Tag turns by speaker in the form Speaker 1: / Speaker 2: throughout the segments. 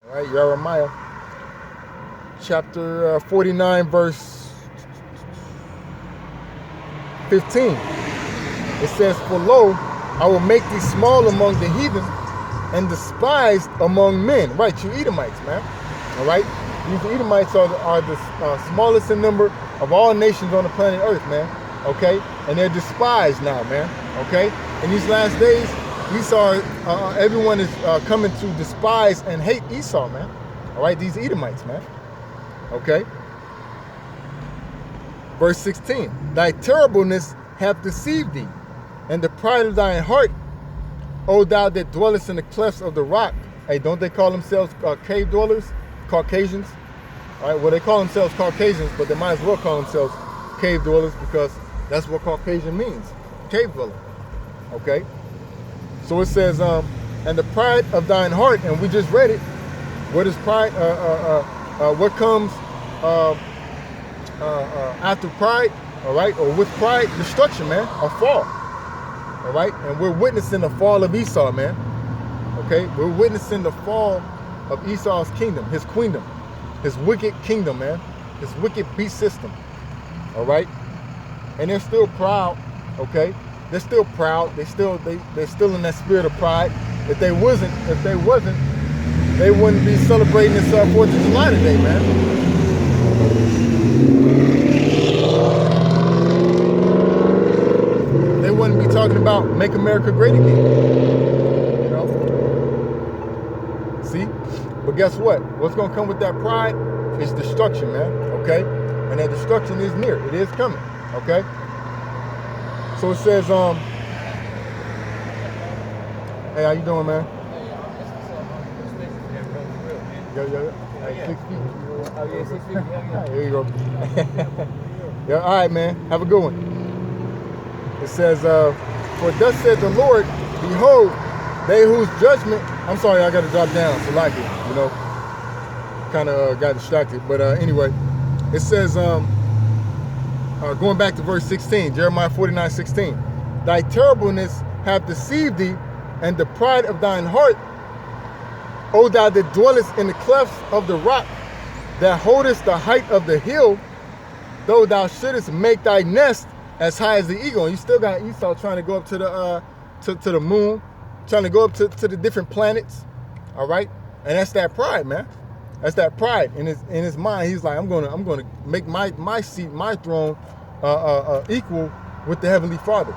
Speaker 1: All right, Jeremiah chapter 49, verse 15. It says, "For lo, I will make thee small among the heathen and despised among men." Right, you Edomites, man. All right, these Edomites are the smallest in number of all nations on the planet Earth, man. Okay, and they're despised now, man. Okay, in these last days, Esau, everyone is coming to despise and hate Esau, man. All right, these Edomites, man. Okay. Verse 16, "Thy terribleness hath deceived thee, and the pride of thine heart, O thou that dwellest in the clefts of the rock." Hey, don't they call themselves cave dwellers? Caucasians? All right, well, they call themselves Caucasians, but they might as well call themselves cave dwellers because that's what Caucasian means, cave dweller. Okay. So it says, "And the pride of thine heart," and we just read it. What is pride? What comes after pride? All right, or with pride, destruction, man, a fall. All right, and we're witnessing the fall of Esau, man. Okay, we're witnessing the fall of Esau's kingdom, his queendom, his wicked kingdom, man, his wicked beast system. All right, and they're still proud. Okay, they're still proud. They're still in that spirit of pride. If they wasn't, they wouldn't be celebrating this 4th of July today, man. They wouldn't be talking about "Make America Great Again." You know? See? But guess what? What's going to come with that pride is destruction, man. Okay? And that destruction is near. It is coming. Okay? So it says, hey, how you doing, man? Yo. Hey, 6 feet. Oh, yeah, 6 feet. Yeah. There you go. Yeah, all right, man. Have a good one. It says, "For thus said the Lord, behold, they whose judgment..." I'm sorry, I got to drop down. So like it, you know. Kind of got distracted. But anyway, it says, going back to verse 16, Jeremiah 49:16. "Thy terribleness hath deceived thee, and the pride of thine heart, O thou that dwellest in the clefts of the rock, that holdest the height of the hill, though thou shouldest make thy nest as high as the eagle." And you still got Esau trying to go up to the to the moon, trying to go up to the different planets. All right, and that's that pride, man. That's that pride in his mind. He's like, I'm gonna make my seat, my throne, equal with the Heavenly Father.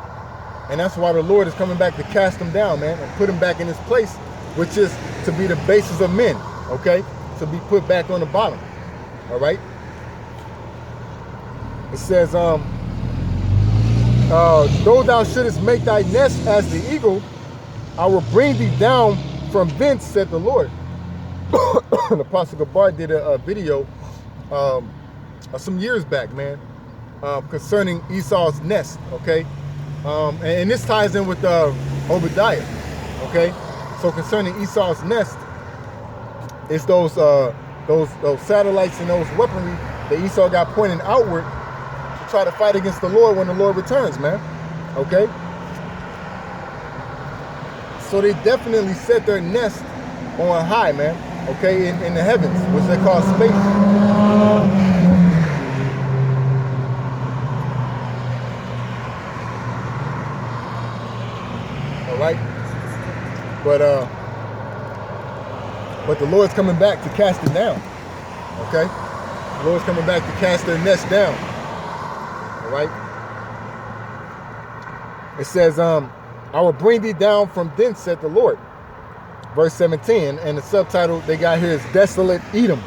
Speaker 1: And that's why the Lord is coming back to cast him down, man, and put him back in his place, which is to be the basis of men, okay? To be put back on the bottom, all right? It says, "Though thou shouldest make thy nest as the eagle, I will bring thee down from thence, said the Lord." The Apostle Gabar did a video some years back, man, concerning Esau's nest, okay? And this ties in with Obadiah, okay? So concerning Esau's nest, it's those satellites and those weaponry that Esau got pointing outward to try to fight against the Lord when the Lord returns, man. Okay? So they definitely set their nest on high, man. Okay, in the heavens, which they call space. All right? But the Lord's coming back to cast it down. Okay? The Lord's coming back to cast their nest down. All right? It says, "I will bring thee down from thence, said the Lord." Verse 17, and the subtitle they got here is "Desolate Edom,"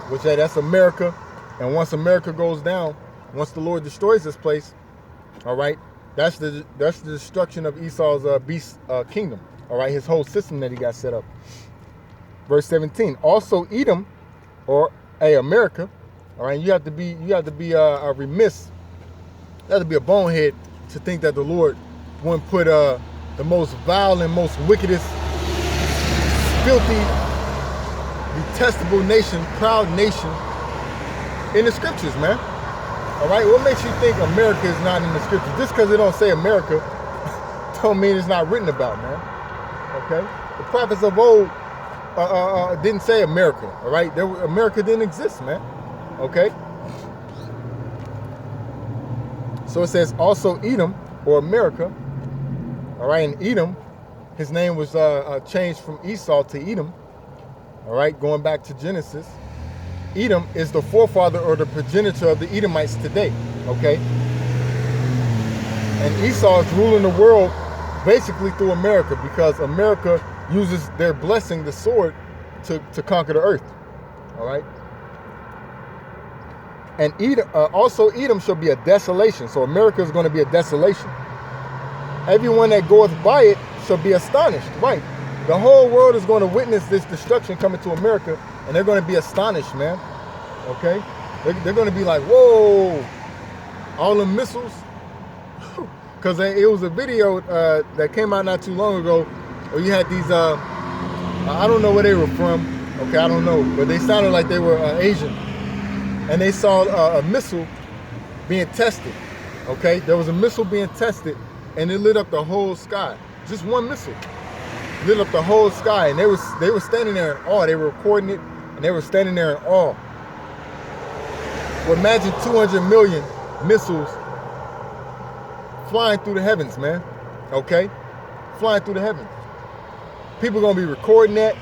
Speaker 1: which that's America. And once America goes down, once the Lord destroys this place, all right, that's the destruction of Esau's beast kingdom. All right, his whole system that he got set up. Verse 17. "Also Edom, or America." All right, you have to be remiss. You have to be a bonehead to think that the Lord wouldn't put the most vile and most wickedest, filthy, detestable nation, proud nation in the scriptures, man. All right, what makes you think America is not in the scriptures? Just because it don't say America don't mean it's not written about, man. Okay, the prophets of old didn't say America, all right? America didn't exist, man, okay? So it says also Edom, or America, all right? And Edom, his name was changed from Esau to Edom, all right? Going back to Genesis. Edom is the forefather or the progenitor of the Edomites today, okay? And Esau is ruling the world basically through America, because America uses their blessing, the sword, to conquer the earth, all right? And Edom, also Edom shall be a desolation. So America is going to be a desolation. Everyone that goeth by it shall be astonished, right? The whole world is going to witness this destruction coming to America, and they're going to be astonished, man, okay? They're going to be like, whoa, all the missiles. Because it was a video that came out not too long ago where you had these, I don't know where they were from, okay, I don't know, but they sounded like they were Asian. And they saw a missile being tested, okay? There was a missile being tested, and it lit up the whole sky. Just one missile lit up the whole sky, and they were standing there in awe. They were recording it, and they were standing there in awe. Well, imagine 200 million missiles flying through the heavens, man, okay? Flying through the heavens. People are going to be recording that,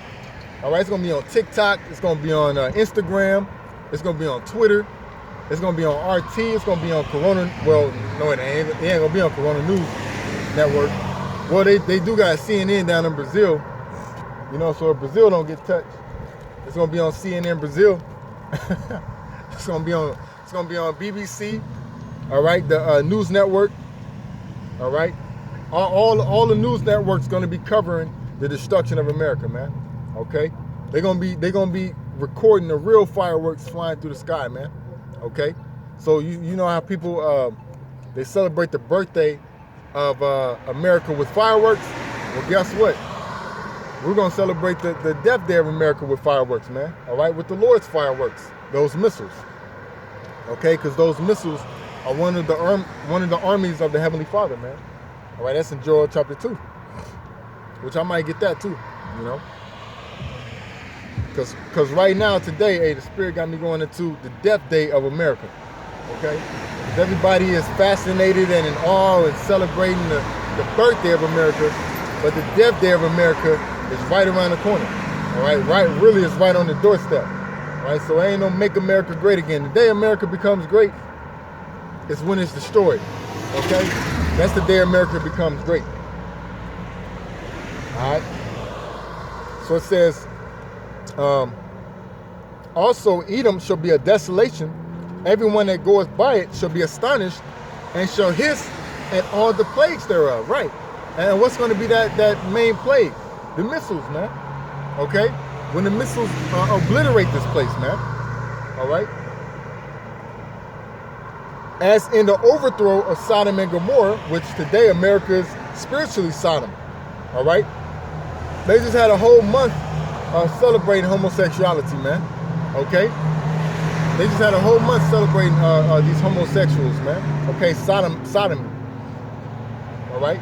Speaker 1: all right? It's going to be on TikTok. It's going to be on Instagram. It's going to be on Twitter. It's going to be on RT. It's going to be on Corona. Well, no, it ain't. It ain't going to be on Corona News Network. Well, they do got CNN down in Brazil. You know, so if Brazil don't get touched, it's going to be on CNN Brazil. It's going to be on BBC. All right, the news network. All right, all the news networks going to be covering the destruction of America, man. Okay, they're gonna be recording the real fireworks flying through the sky, man. Okay, so you know how people they celebrate the birthday of America with fireworks. Well, guess what? We're gonna celebrate the death day of America with fireworks, man. All right, with the Lord's fireworks, those missiles. Okay, because those missiles are one of the armies of the Heavenly Father, man. All right, that's in Joel chapter 2, which I might get that too, you know. Because right now, today, hey, the Spirit got me going into the death day of America, okay? Because everybody is fascinated and in awe and celebrating the birthday of America, but the death day of America is right around the corner, all right? Really, it's right on the doorstep, all right? So ain't no make America great again. The day America becomes great is when it's destroyed, okay? That's the day America becomes great, all right? So it says, also Edom shall be a desolation. Everyone that goeth by it shall be astonished and shall hiss at all the plagues thereof. Right. And what's going to be that main plague? The missiles, man. Okay? When the missiles obliterate this place, man. All right? As in the overthrow of Sodom and Gomorrah, which today America is spiritually Sodom. All right? They just had a whole month celebrating homosexuality, man. Okay? They just had a whole month celebrating these homosexuals, man. Okay, sodomy. All right?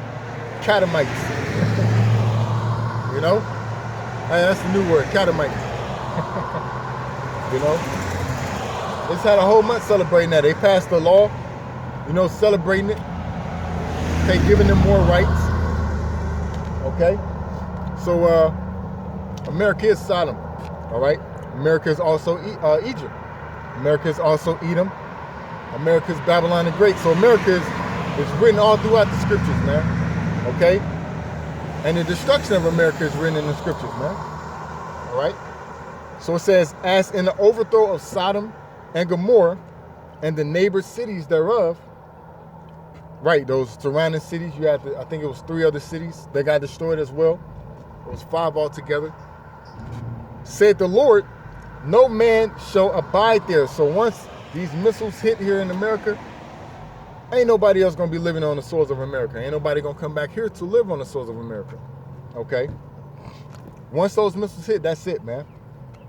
Speaker 1: Catamites. You know? Hey, that's the new word, catamites. You know? They just had a whole month celebrating that. They passed the law, you know, celebrating it. Okay, giving them more rights. Okay? So, America is Sodom, all right? America is also Egypt. America is also Edom. America is Babylon the Great. So America is written all throughout the scriptures, man, okay? And the destruction of America is written in the scriptures, man, all right? So it says, as in the overthrow of Sodom and Gomorrah and the neighbor cities thereof, right, those surrounding cities, you had, I think it was 3 other cities that got destroyed as well. It was 5 altogether. Said the Lord, no man shall abide there. So once these missiles hit here in America, ain't nobody else going to be living on the soils of America. Ain't nobody going to come back here to live on the soils of America. Okay? Once those missiles hit, that's it, man.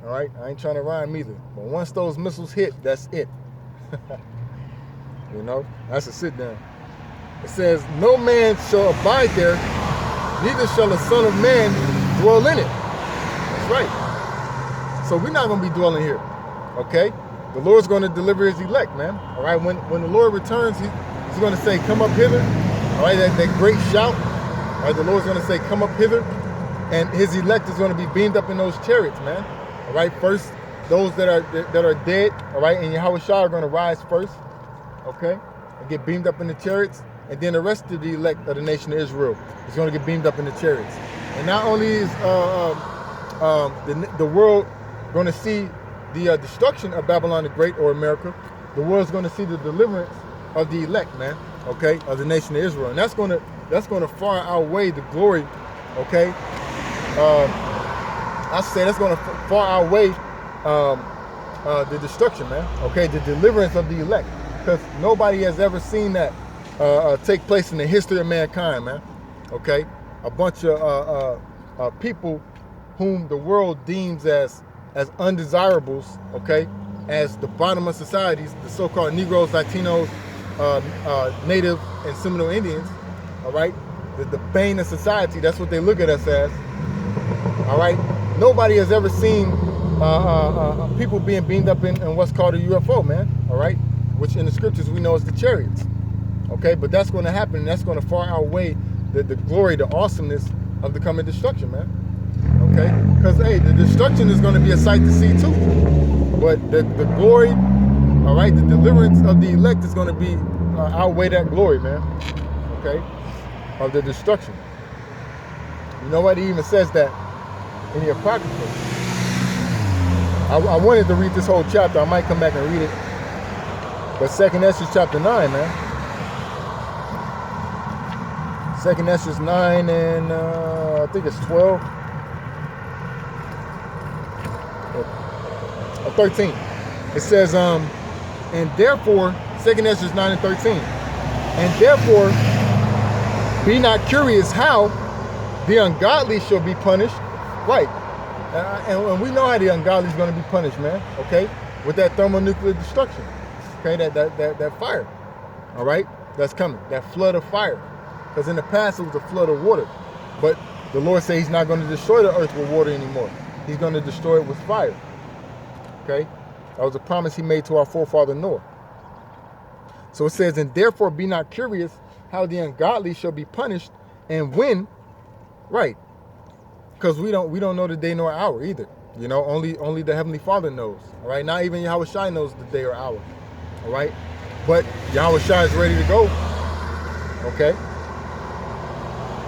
Speaker 1: All right? I ain't trying to rhyme either. But once those missiles hit, that's it. You know? That's a sit down. It says, no man shall abide there, neither shall the Son of Man dwell in it. That's right. So we're not going to be dwelling here, okay? The Lord's going to deliver his elect, man. All right, when the Lord returns, he's going to say, come up hither. All right, that great shout. All right, the Lord's going to say, come up hither. And his elect is going to be beamed up in those chariots, man. All right, first, those that are dead, all right, and Yahweh Shah are going to rise first, okay, and get beamed up in the chariots. And then the rest of the elect of the nation of Israel is going to get beamed up in the chariots. And not only is the world going to see the destruction of Babylon the Great, or America, the world's going to see the deliverance of the elect, man, okay, of the nation of Israel. And that's going to far outweigh the glory, okay. I say that's going to far outweigh the destruction, man, okay, the deliverance of the elect, because nobody has ever seen that take place in the history of mankind, man, okay. A bunch of people whom the world deems as undesirables, okay, as the bottom of societies, the so-called Negroes, Latinos, Native and Seminole Indians, all right, the bane of society. That's what they look at us as. All right, nobody has ever seen people being beamed up in what's called a UFO, man. All right, which in the scriptures we know is the chariots. Okay, but that's going to happen, and that's going to far outweigh the glory, the awesomeness of the coming destruction, man. Okay, because hey, the destruction is going to be a sight to see too, but the glory, all right, the deliverance of the elect is going to be outweigh that glory, man. Okay, of the destruction. You know what? He even says that in the Apocrypha. I wanted to read this whole chapter. I might come back and read it. But 2nd Esdras chapter 9, man. 2nd Esdras 9 and I think it's 12. Or 13. It says, and therefore, 2nd Esdras 9 and 13. And therefore, be not curious how the ungodly shall be punished. Right. And we know how the ungodly is going to be punished, man. Okay. With that thermonuclear destruction. Okay. That fire. All right. That's coming. That flood of fire. Because in the past, it was a flood of water. But the Lord said he's not going to destroy the earth with water anymore. He's going to destroy it with fire. Okay. That was a promise he made to our forefather Noah. So it says, and therefore be not curious how the ungodly shall be punished and when. Right. Because we don't know the day nor hour either. You know, only the Heavenly Father knows. All right. Not even Yahweh Shai knows the day or hour. All right. But Yahweh Shai is ready to go. Okay.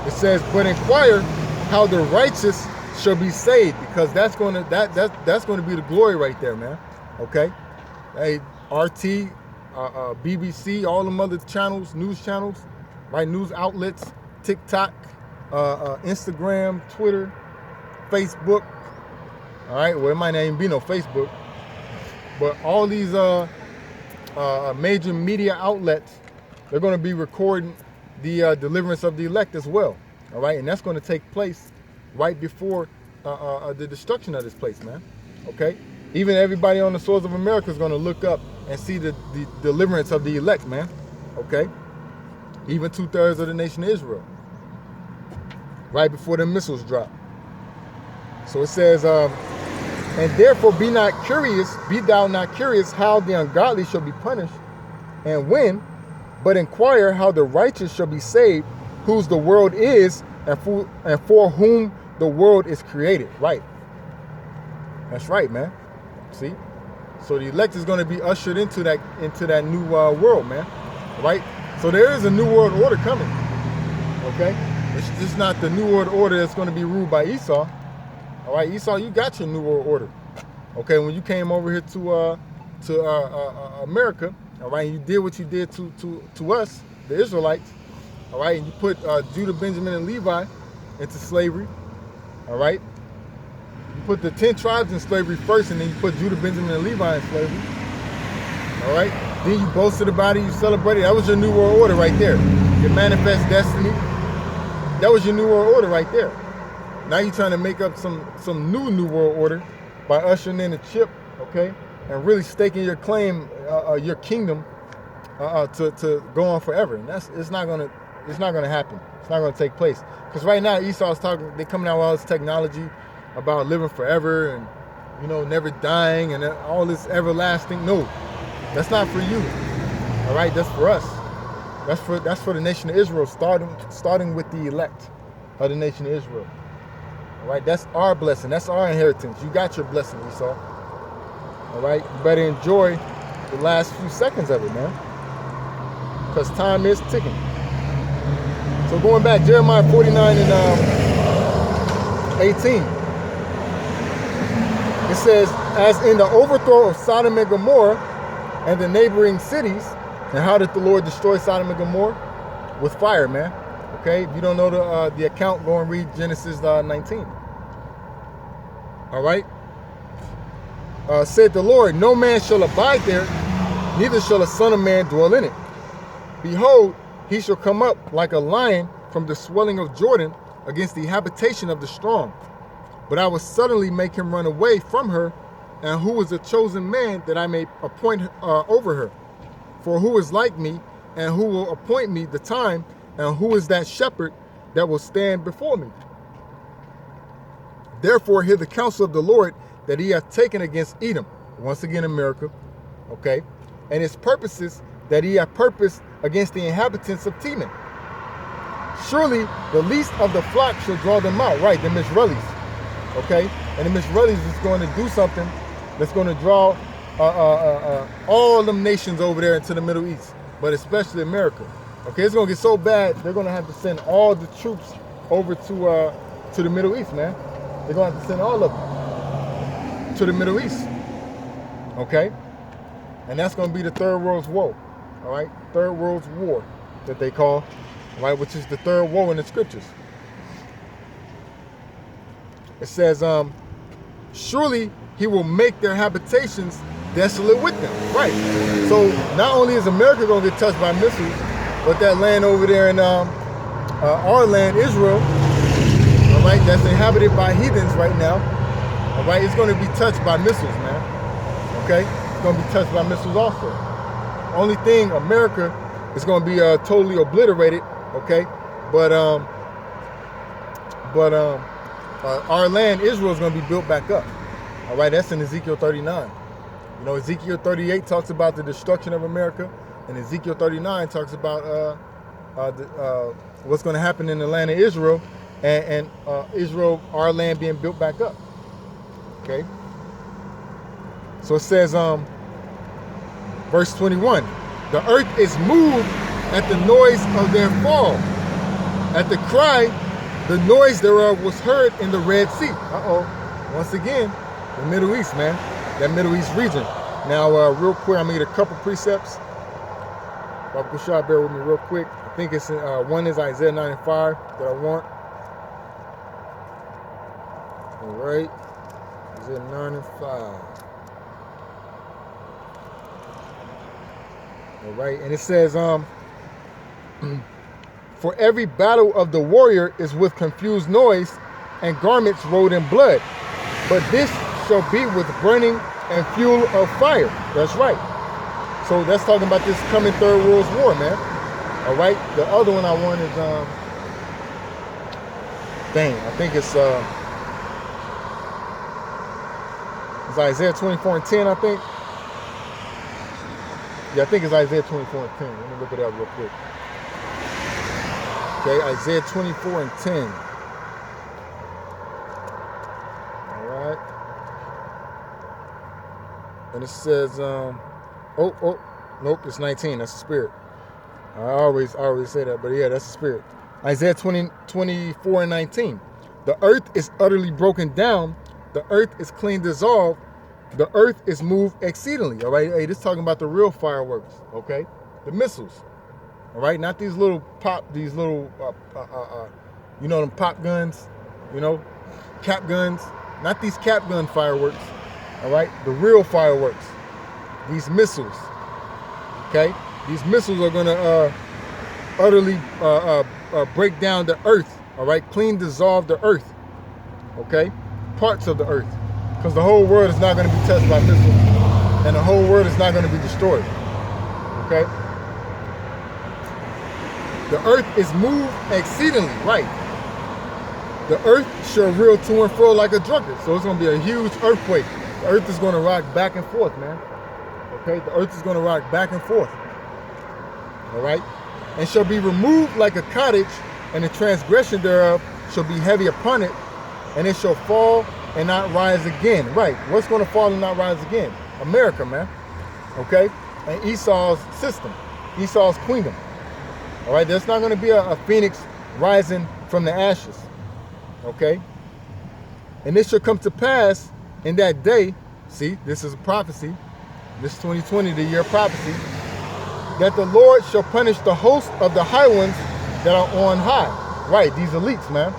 Speaker 1: It says, but inquire how the righteous shall be saved, because that's going to be the glory right there, man. Okay. Hey, RT, BBC, all them other channels, news channels, right? News outlets, TikTok, Instagram, Twitter, Facebook. All right, well, it might not even be no Facebook, but all these major media outlets, they're going to be recording the deliverance of the elect as well. All right, and that's going to take place right before the destruction of this place, man. Okay, even everybody on the soils of America is going to look up and see the deliverance of the elect, man. Okay, even 2/3 of the nation of Israel. Right before the missiles drop. So it says, and therefore be thou not curious how the ungodly shall be punished, and when, but inquire how the righteous shall be saved, whose the world is, and for whom the world is created. Right. That's right, man. See? So the elect is going to be ushered into that new world, man. Right? So there is a new world order coming. Okay? It's just not the new world order that's going to be ruled by Esau. All right, Esau, you got your new world order. Okay, when you came over here to America, all right, you did what you did to us, the Israelites. All right, and you put Judah, Benjamin, and Levi into slavery. All right, you put the 10 tribes in slavery first, and then you put Judah, Benjamin, and Levi in slavery. All right, then you boasted about it, you celebrated. That was your new world order right there. Your manifest destiny. That was your new world order right there. Now you're trying to make up some new world order by ushering in a chip, okay, and really staking your claim, your kingdom, to go on forever. And it's not gonna happen. It's not gonna take place. Because right now Esau's talking, they coming out with all this technology, about living forever and, you know, never dying and all this everlasting. No, that's not for you. All right, that's for us. That's for the nation of Israel, starting with the elect of the nation of Israel. All right, that's our blessing. That's our inheritance. You got your blessing, Esau. All right, you better enjoy the last few seconds of it, man, because time is ticking. So going back, Jeremiah 49 and 18. It says, as in the overthrow of Sodom and Gomorrah and the neighboring cities. And how did the Lord destroy Sodom and Gomorrah? With fire, man. Okay, if you don't know the account, go and read Genesis 19. All right. Said the Lord, no man shall abide there, neither shall a son of man dwell in it. Behold, he shall come up like a lion from the swelling of Jordan against the habitation of the strong. But I will suddenly make him run away from her, and who is a chosen man that I may appoint over her? For who is like me, and who will appoint me the time, and who is that shepherd that will stand before me? Therefore hear the counsel of the Lord that he hath taken against Edom, once again America, okay, and his purposes that he hath purposed against the inhabitants of Teman. Surely the least of the flock shall draw them out, right, the Mizraelis, okay, and the Mizraelis is going to do something that's going to draw all them nations over there into the Middle East, but especially America. Okay, it's gonna get so bad they're gonna have to send all the troops over to the Middle East, man. They're gonna have to send all of them to the Middle East. Okay, and that's gonna be the Third World's War. All right, Third World's War that they call, right, which is the third war in the scriptures. It says, surely he will make their habitations desolate with them. Right. So not only is America going to get touched by missiles, but that land over there in our land, Israel, all right, that's inhabited by heathens right now, all right, it's going to be touched by missiles, man. Okay? It's going to be touched by missiles also. Only thing, America is going to be totally obliterated, okay? But our land, Israel, is going to be built back up. All right, that's in Ezekiel 39. You know, Ezekiel 38 talks about the destruction of America, and Ezekiel 39 talks about what's going to happen in the land of Israel, and Israel, our land, being built back up. Okay. So it says, verse 21, the earth is moved at the noise of their fall. At the cry, the noise thereof was heard in the Red Sea. Once again, the Middle East, man. That Middle East region. Now, real quick, I'm going to get a couple precepts. Baba Kushai, bear with me real quick. I think it's one is Isaiah 9 and 5 that I want. All right. Isaiah 9 and 5. All right. And it says, for every battle of the warrior is with confused noise and garments rolled in blood. But this shall be with burning and fuel of fire. That's right. So that's talking about this coming Third World War, man. All right. The other one I want is I think it's Isaiah 24 and 10, I think. Yeah, I think it's Isaiah 24 and 10. Let me look it up real quick. Okay, Isaiah 24 and 10. And it says, nope, it's 19. That's the spirit. I always say that, but yeah, that's the spirit. Isaiah 24 and 19. The earth is utterly broken down. The earth is clean dissolved. The earth is moved exceedingly. All right, hey, this is talking about the real fireworks. Okay, the missiles. All right, not these little you know, them pop guns, you know, cap guns. Not these cap gun fireworks. All right, the real fireworks, these missiles, okay? These missiles are gonna utterly break down the earth, all right? Clean dissolve the earth, okay? Parts of the earth, because the whole world is not gonna be touched by missiles, and the whole world is not gonna be destroyed, okay? The earth is moved exceedingly, right? the earth shall reel to and fro like a drunkard. So it's going to be a huge earthquake. The earth is going to rock back and forth, man. Okay, the earth is going to rock back and forth. All right, and shall be removed like a cottage, and the transgression thereof shall be heavy upon it, and it shall fall and not rise again. Right, what's going to fall and not rise again? America, man. Okay, and Esau's system, Esau's kingdom. All right, there's not going to be a phoenix rising from the ashes. Okay, and this shall come to pass in that day. See, this is a prophecy. This is 2020, the year of prophecy. That the Lord shall punish the host of the high ones that are on high. Right, these elites, man.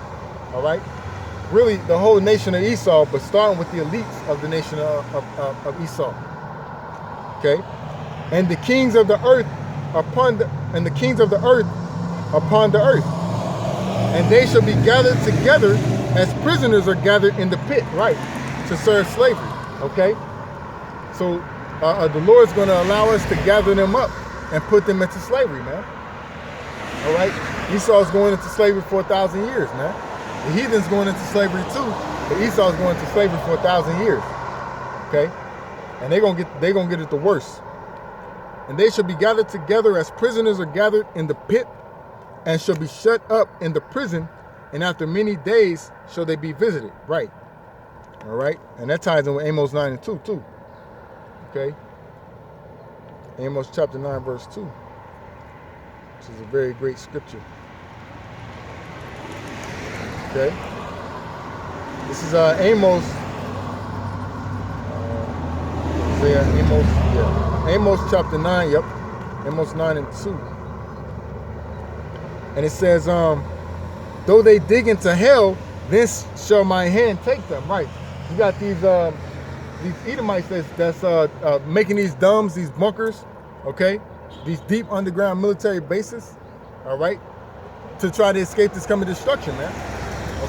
Speaker 1: All right, really the whole nation of Esau, but starting with the elites of the nation of Esau. Okay, and the kings of the earth upon the earth, and they shall be gathered together as prisoners are gathered in the pit, right, to serve slavery. Okay, so the Lord's going to allow us to gather them up and put them into slavery, man. All right, Esau's going into slavery for 1,000 years, man. The heathen's going into slavery too, but Esau's going into slavery for 1,000 years. Okay, and they're gonna get it the worst. And they shall be gathered together as prisoners are gathered in the pit, and shall be shut up in the prison, and after many days shall they be visited. Right. All right, and that ties in with Amos 9 and 2 too. Okay, Amos chapter 9 verse 2, which is a very great scripture. Okay, this is Amos. Amos chapter 9. Yep, Amos 9 and 2. And it says, though they dig into hell, then shall my hand take them. Right. You got these Edomites that's making these domes, these bunkers, okay, these deep underground military bases, all right, to try to escape this coming destruction, man.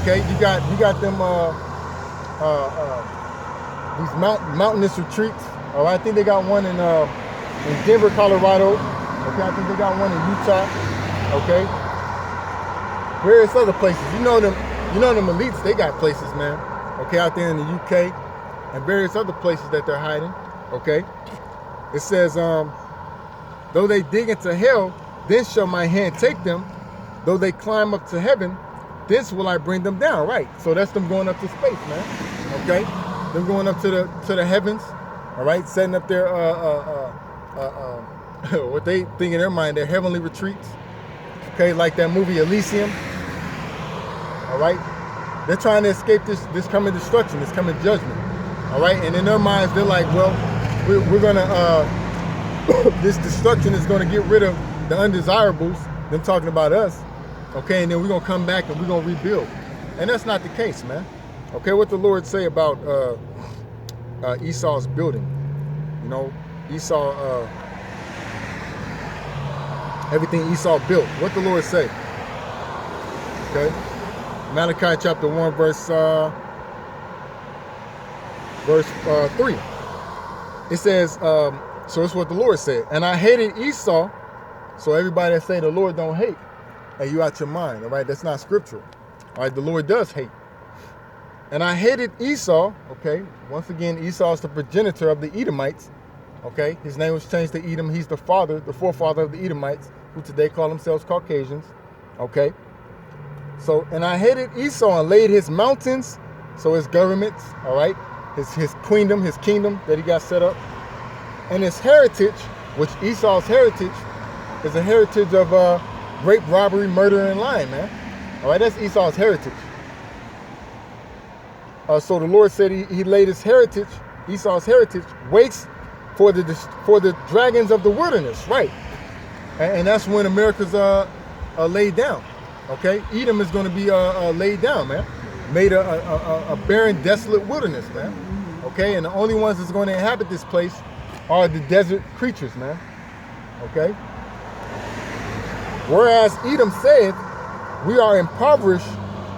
Speaker 1: Okay, you got them these mountainous retreats. All right, I think they got one in Denver, Colorado. Okay, I think they got one in Utah. Okay, various other places. You know them elites. They got places, man. Okay, out there in the UK and various other places that they're hiding. Okay, it says, though they dig into hell, then shall my hand take them. Though they climb up to heaven, thence will I bring them down. Right. So that's them going up to space, man. Okay, them going up to the heavens. All right, setting up their what they think in their mind, their heavenly retreats. Okay, like that movie Elysium. All right, they're trying to escape this coming destruction, this coming judgment. All right, and in their minds, they're like, well, we're gonna this destruction is gonna get rid of the undesirables. Them talking about us. Okay, and then we're gonna come back and we're gonna rebuild. And that's not the case, man. Okay, what the Lord say about Esau's building? You know, Esau, everything Esau built. What the Lord say? Okay, Malachi chapter 1 verse 3. It says, so it's what the Lord said. And I hated Esau. So everybody that say the Lord don't hate, hey, you out your mind, all right? That's not scriptural. All right, the Lord does hate. And I hated Esau, okay? Once again, Esau is the progenitor of the Edomites, okay? His name was changed to Edom. He's the forefather of the Edomites, who today call themselves Caucasians, okay? So, and I hated Esau and laid his mountains, so his governments, all right? His kingdom that he got set up. And his heritage, which Esau's heritage is a heritage of rape, robbery, murder, and lying, man. All right, that's Esau's heritage. So the Lord said he laid his heritage, Esau's heritage, waits for the dragons of the wilderness, right? And that's when America's laid down. Okay, Edom is going to be laid down, man. Made a barren, desolate wilderness, man. Okay, and the only ones that's going to inhabit this place are the desert creatures, man. Okay. Whereas Edom said, we are impoverished,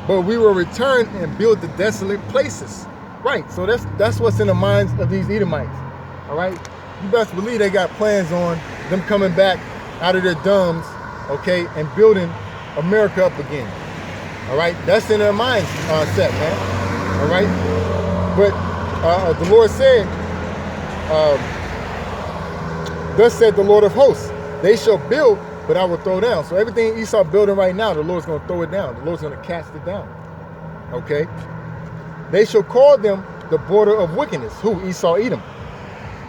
Speaker 1: but we will return and build the desolate places. Right. So that's what's in the minds of these Edomites. All right. You best believe they got plans on them coming back out of their domes, okay, and building America up again. All right, that's in their minds set, man. All right, but the Lord said, thus said the Lord of hosts, they shall build, but I will throw down. So everything Esau building right now, the Lord's going to throw it down. The Lord's going to cast it down. Okay, they shall call them the border of wickedness. Who? Esau, Edom,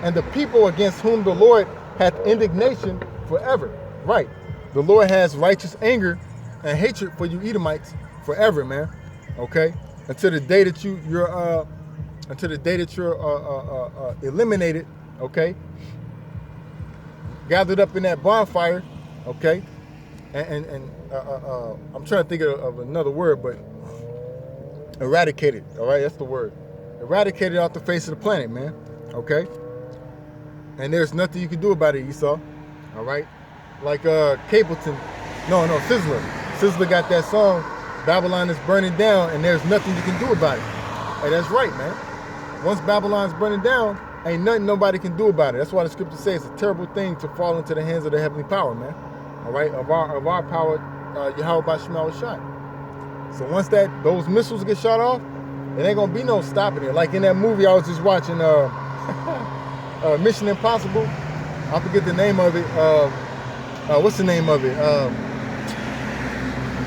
Speaker 1: and the people against whom the Lord hath indignation forever. Right, the Lord has righteous anger and hatred for you Edomites forever, man. Okay, until the day that you're eliminated. Okay, gathered up in that bonfire. Okay, and I'm trying to think of another word, but eradicated. All right, that's the word. Eradicated off the face of the planet, man. Okay, and there's nothing you can do about it, Esau. All right, like Capleton, no, Sizzler. Sizzler got that song, Babylon is burning down, and there's nothing you can do about it. Hey, that's right, man. Once Babylon's burning down, ain't nothing nobody can do about it. That's why the scripture says it's a terrible thing to fall into the hands of the heavenly power, man. All right, of our power, Yahweh Bashima was shot. So once those missiles get shot off, it ain't gonna be no stopping it. Like in that movie I was just watching, Mission Impossible. I forget the name of it. What's the name of it?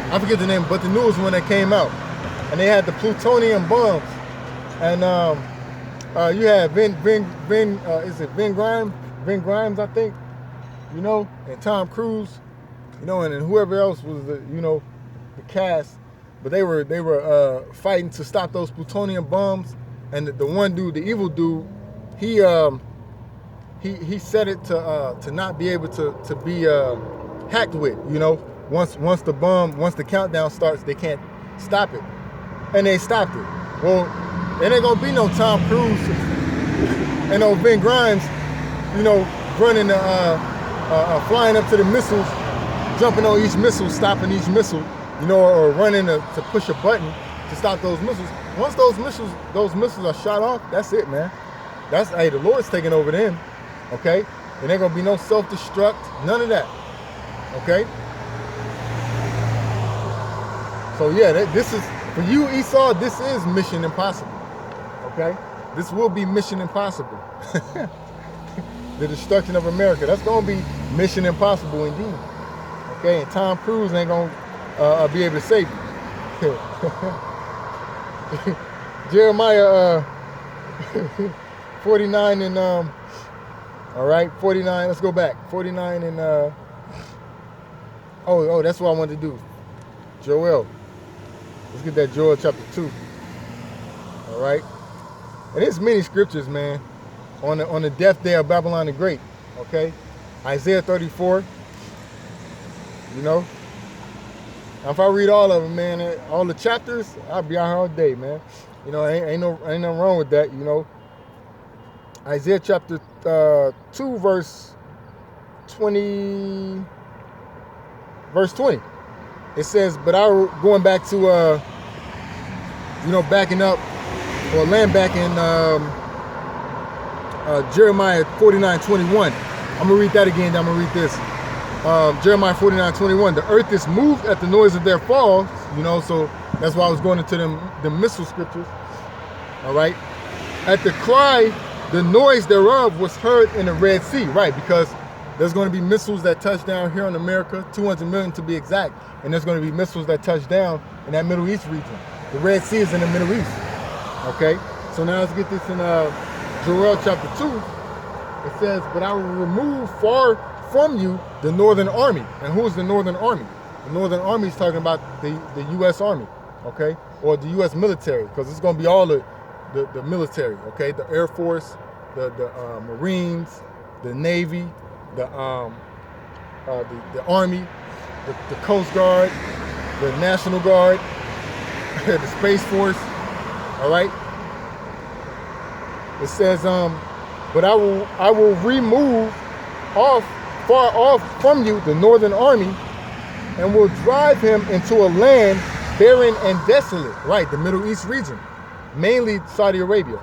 Speaker 1: I forget the name, but the newest one that came out, and they had the plutonium bombs, and you had is it Ben Grimes? Ben Grimes, I think, you know, and Tom Cruise, you know, and then whoever else was the cast, but they were fighting to stop those plutonium bombs, and the one dude, the evil dude, he set it to not be able to be hacked with, you know. Once the countdown starts, they can't stop it, and they stopped it. Well, there ain't gonna be no Tom Cruise and no Ben Grimes, you know, running, flying up to the missiles, jumping on each missile, stopping each missile, you know, or running to push a button to stop those missiles. Once those missiles are shot off, that's it, man. Hey, the Lord's taking over then, okay? There ain't gonna be no self-destruct, none of that, okay? So yeah, this is, for you, Esau, this is Mission Impossible, okay? This will be Mission Impossible. The destruction of America, that's gonna be Mission Impossible indeed, okay? And Tom Cruise ain't gonna be able to save you. Jeremiah 49 and, all right, 49, let's go back. 49 and, oh, that's what I wanted to do. Joel. Let's get that Joel chapter 2. All right. And there's many scriptures, man, on the death day of Babylon the Great. Okay. Isaiah 34. You know. Now, if I read all of them, man, all the chapters, I'll be out here all day, man. You know, ain't nothing wrong with that, you know. Isaiah chapter 2, verse 20. Verse 20. It says, but going back to, you know, backing up, or land back in Jeremiah 49:21. I'm going to read that again, then I'm going to read this. Jeremiah 49:21. The earth is moved at the noise of their fall, you know, so that's why I was going into the missile scriptures. All right. At the cry, the noise thereof was heard in the Red Sea, right? Because there's going to be missiles that touch down here in America, 200 million to be exact, and there's going to be missiles that touch down in that Middle East region. The Red Sea is in the Middle East, okay? So now let's get this in Joel chapter 2. It says, but I will remove far from you the northern army. And who is the northern army? The northern army is talking about the U.S. Army, okay? Or the U.S. military, because it's going to be all the military, okay? The Air Force, the Marines, the Navy, the Army, the Coast Guard, the National Guard, the Space Force, all right? It says, but I will remove far off from you the northern army, and will drive him into a land barren and desolate, right? The Middle East region, mainly Saudi Arabia,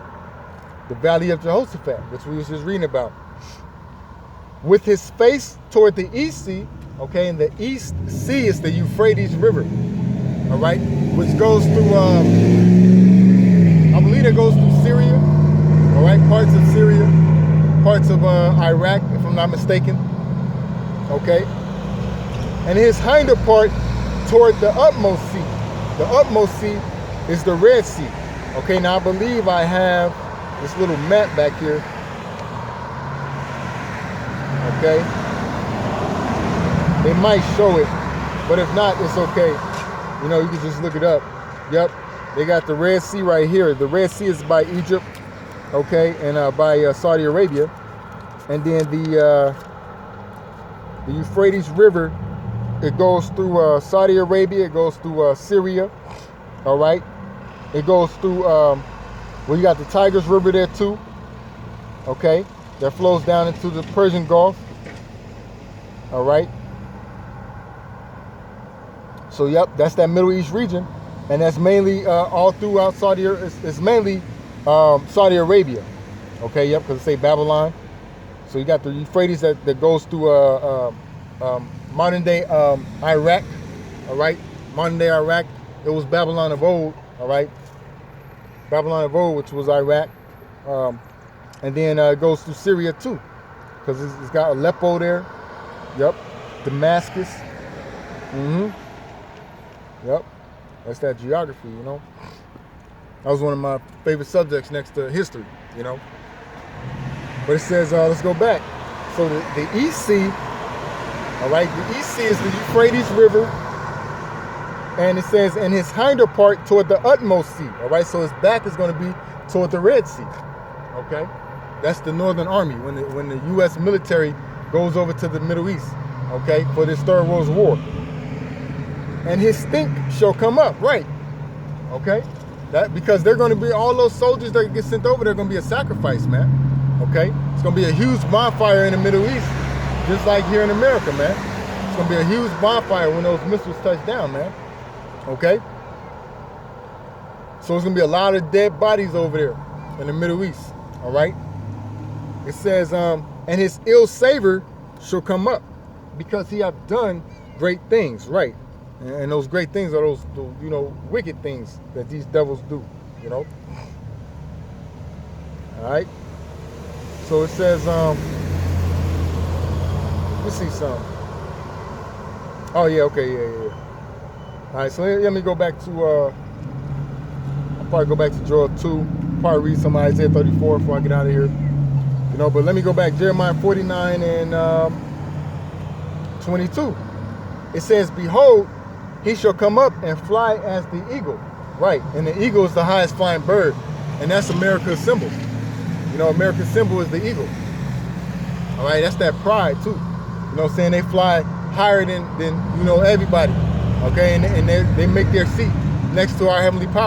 Speaker 1: the Valley of Jehoshaphat, which we was just reading about. With his face toward the East Sea, okay, and the East Sea is the Euphrates River, all right, which goes through, I believe it goes through Syria, all right, parts of Syria, parts of Iraq, if I'm not mistaken, okay? And his hinder part toward the utmost sea. The utmost sea is the Red Sea. Okay, now I believe I have this little map back here. Okay. They might show it, but if not, it's okay. You know, you can just look it up. Yep, they got the Red Sea right here. The Red Sea is by Egypt, okay, and by Saudi Arabia. And then the Euphrates River, it goes through Saudi Arabia, it goes through Syria, all right? It goes through, well, you got the Tigris River there too, okay? That flows down into the Persian Gulf, all right? So, yep, that's that Middle East region, and that's mainly all throughout Saudi, it's mainly Saudi Arabia, okay? Yep, because it say Babylon. So you got the Euphrates that goes through modern day Iraq, all right? Modern day Iraq, it was Babylon of old, all right? Babylon of old, which was Iraq. And then it goes through Syria too, because it's got Aleppo there. Yep. Damascus. Yep. That's that geography, you know? That was one of my favorite subjects next to history, you know? But it says, let's go back. So the East Sea, all right, the East Sea is the Euphrates River, and it says, and his hinder part toward the utmost sea, all right, so his back is going to be toward the Red Sea, okay? That's the Northern Army, when the U.S. military goes over to the Middle East, okay, for this Third World War. And his stink shall come up, right, okay? That, because they're going to be, all those soldiers that get sent over, they're going to be a sacrifice, man, okay? It's going to be a huge bonfire in the Middle East, just like here in America, man. It's going to be a huge bonfire when those missiles touch down, man. Okay? So it's going to be a lot of dead bodies over there in the Middle East. All right? It says, and his ill savor shall come up because he hath done great things. Right? And those great things are those, you know, wicked things that these devils do. You know? All right? So it says, let's see something. Oh, yeah, okay, yeah. All right, so let me go back to, I'll probably go back to Joel 2, probably read some Isaiah 34 before I get out of here. You know, but let me go back, Jeremiah 49 and 22. It says, behold, he shall come up and fly as the eagle. Right, and the eagle is the highest flying bird, and that's America's symbol. You know, America's symbol is the eagle. All right, that's that pride too. You know what I'm saying? They fly higher than you know, everybody. Okay, and they make their seat next to our heavenly power.